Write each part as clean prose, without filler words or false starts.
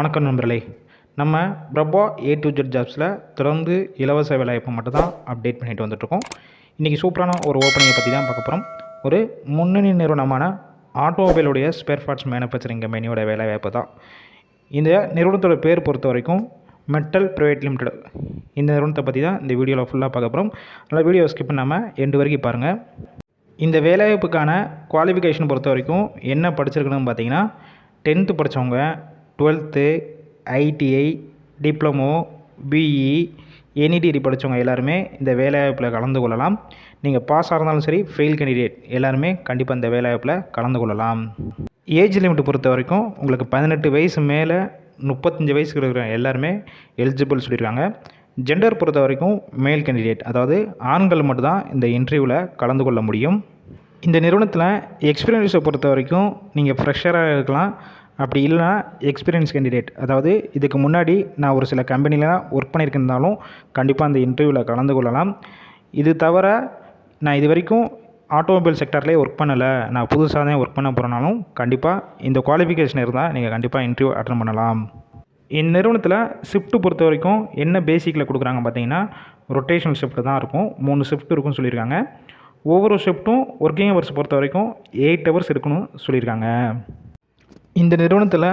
வணக்கம் நண்பர்களே. நம்ம பிரபா A to Z ஜாப்ஸில் தொடர்ந்து இலவச வேலைவாய்ப்பு மட்டும் தான் அப்டேட் பண்ணிட்டு வந்துட்டுருக்கோம். இன்றைக்கி சூப்பரான ஒரு ஓப்பனிங்கை பற்றி தான் பார்க்க போகிறோம். ஒரு முன்னணி நிறுவனமான ஆட்டோமொபைலுடைய ஸ்பேர் பார்ட்ஸ் மேனுஃபேக்சரிங் கம்பெனியோட வேலைவாய்ப்பு தான். இந்த நிறுவனத்தோட பேர் பொறுத்த வரைக்கும் மெட்டல் ப்ரைவேட் லிமிடெட். இந்த நிறுவனத்தை பற்றி தான் இந்த வீடியோவில் ஃபுல்லாக பார்க்க போகிறோம். நல்லா வீடியோ ஸ்கிப் பண்ணாமல் எண்டு வரைக்கும் பாருங்கள். இந்த வேலைவாய்ப்புக்கான குவாலிஃபிகேஷன் பொறுத்த வரைக்கும் என்ன படிச்சிருக்கணும்னு பார்த்தீங்கன்னா 10th படித்தவங்க, 12th, ITI, diploma, BE, any degree படித்தவங்க எல்லாருமே இந்த வேலைவாய்ப்பில் கலந்து கொள்ளலாம். நீங்கள் பாஸாக இருந்தாலும் சரி, ஃபெயில் கேண்டிடேட் எல்லாருமே கண்டிப்பாக இந்த வேலைவாய்ப்பில் கலந்து கொள்ளலாம். ஏஜ் லிமிட் பொறுத்த வரைக்கும் உங்களுக்கு 18 வயசு மேலே 35 வயசுக்கு இருக்கிற எல்லாருமே எலிஜிபிள் சொல்லியிருக்காங்க. ஜெண்டர் பொறுத்த வரைக்கும் மேல் கேண்டிடேட், அதாவது ஆண்கள் மட்டும்தான் இந்த இன்டர்வியூவில் கலந்து கொள்ள முடியும். இந்த நிறுவனத்தில் எக்ஸ்பீரியன்ஸை பொறுத்த வரைக்கும் நீங்கள் ஃப்ரெஷராக இருக்கலாம், அப்படி இல்லைனா எக்ஸ்பீரியன்ஸ் கேண்டிடேட், அதாவது இதுக்கு முன்னாடி நான் ஒரு சில கம்பெனியில் ஒர்க் பண்ணியிருந்தாலும் கண்டிப்பாக அந்த இன்டர்வியூவில் கலந்து கொள்ளலாம். இது தவிர நான் இது வரைக்கும் ஆட்டோமொபைல் செக்டர்லேயே ஒர்க் பண்ணலை, நான் புதுசாக தான் ஒர்க் பண்ண போகிறனாலும் கண்டிப்பாக இந்த குவாலிஃபிகேஷன் இருந்தால் நீங்கள் கண்டிப்பாக இன்டர்வியூ அட்டன் பண்ணலாம். இந்த நிறுவனத்தில் ஷிஃப்ட்டு பொறுத்த வரைக்கும் என்ன பேசிக்கில் கொடுக்குறாங்க பார்த்தீங்கன்னா, ரொட்டேஷனல் ஷிஃப்ட்டு தான் இருக்கும். 3 ஷிஃப்ட் இருக்குன்னு சொல்லியிருக்காங்க. ஒவ்வொரு ஷிஃப்ட்டும் ஒர்க்கிங் ஹவர்ஸ் பொறுத்த வரைக்கும் 8 hours இருக்குன்னு சொல்லியிருக்காங்க. இந்த நிறுவனத்தில்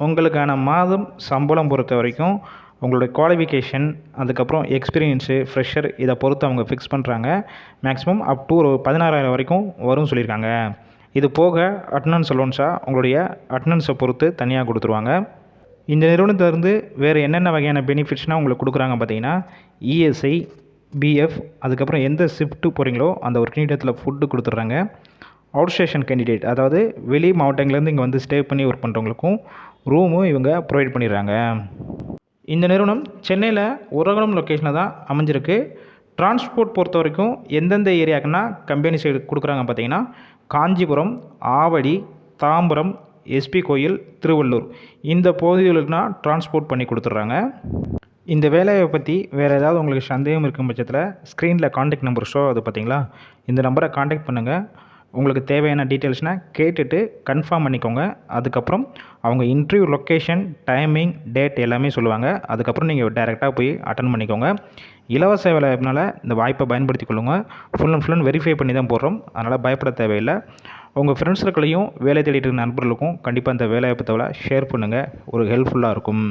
உங்களுக்கான மாதம் சம்பளம் பொறுத்த வரைக்கும் உங்களுடைய குவாலிஃபிகேஷன், அதுக்கப்புறம் எக்ஸ்பீரியன்ஸு, ஃப்ரெஷர் இதை பொறுத்து அவங்க ஃபிக்ஸ் பண்ணுறாங்க. மேக்ஸிமம் அப் டு ஒரு 16,000 வரைக்கும் வரும்னு சொல்லியிருக்காங்க. இது போக அட்டனன்ஸ் அலோன்ஸாக உங்களுடைய அட்டனன்ஸை பொறுத்து தனியாக கொடுத்துருவாங்க. இந்த நிறுவனத்திலேருந்து வேறு என்னென்ன வகையான பெனிஃபிட்ஸ்னால் உங்களுக்கு கொடுக்குறாங்க பார்த்தீங்கன்னா, ESI, BF, அதுக்கப்புறம் எந்த ஷிஃப்ட்டு போகிறீங்களோ அந்த ஒரு நிமிடத்தில் ஃபுட்டு கொடுத்துட்றாங்க. அவுட் ஸ்டேஷன் கேண்டிடேட், அதாவது வெளி மாவட்டங்கள்லேருந்து இங்கே வந்து ஸ்டே பண்ணி ஒர்க் பண்ணுறவங்களுக்கும் ரூமும் இவங்க ப்ரொவைட் பண்ணிடுறாங்க. இந்த நிறுவனம் சென்னையில் உரகடம் லொக்கேஷனில் தான் அமைஞ்சிருக்கு. டிரான்ஸ்போர்ட் பொறுத்த வரைக்கும் எந்தெந்த ஏரியாக்குன்னா கம்பெனி சைடு கொடுக்குறாங்க பார்த்தீங்கன்னா, காஞ்சிபுரம், ஆவடி, தாம்பரம், SP கோயில், திருவள்ளூர் இந்த பகுதிகளுக்குனா டிரான்ஸ்போர்ட் பண்ணி கொடுத்துட்றாங்க. இந்த வேலையை பற்றி வேறு ஏதாவது உங்களுக்கு சந்தேகம் இருக்கும் பட்சத்தில் ஸ்க்ரீனில் காண்டாக்ட் நம்பர் ஷோ அது பார்த்தீங்களா, இந்த நம்பரை காண்டாக்ட் பண்ணுங்கள். உங்களுக்கு தேவையான டீட்டெயில்ஸ்னால் கேட்டுட்டு கன்ஃபார்ம் பண்ணிக்கோங்க. அதுக்கப்புறம் அவங்க இன்டர்வியூ லொக்கேஷன், டைமிங், டேட் எல்லாமே சொல்லுவாங்க. அதுக்கப்புறம் நீங்கள் டைரெக்டாக போய் அட்டன் பண்ணிக்கோங்க. இலவச வேலைனால இந்த வாய்ப்பை பயன்படுத்தி கொள்ளுங்கள். ஃபுல் அண்ட் வெரிஃபை பண்ணி தான் போடுறோம், அதனால் பயப்பட தேவையில்லை. உங்கள் ஃப்ரெண்ட்ஸுக்களையும் வேலை தேடிட்டு இருக்க நண்பர்களுக்கும் கண்டிப்பாக இந்த வேலைவாய்ப்பு தகவலை ஷேர் பண்ணுங்கள். ஒரு ஹெல்ப்ஃபுல்லாக இருக்கும்.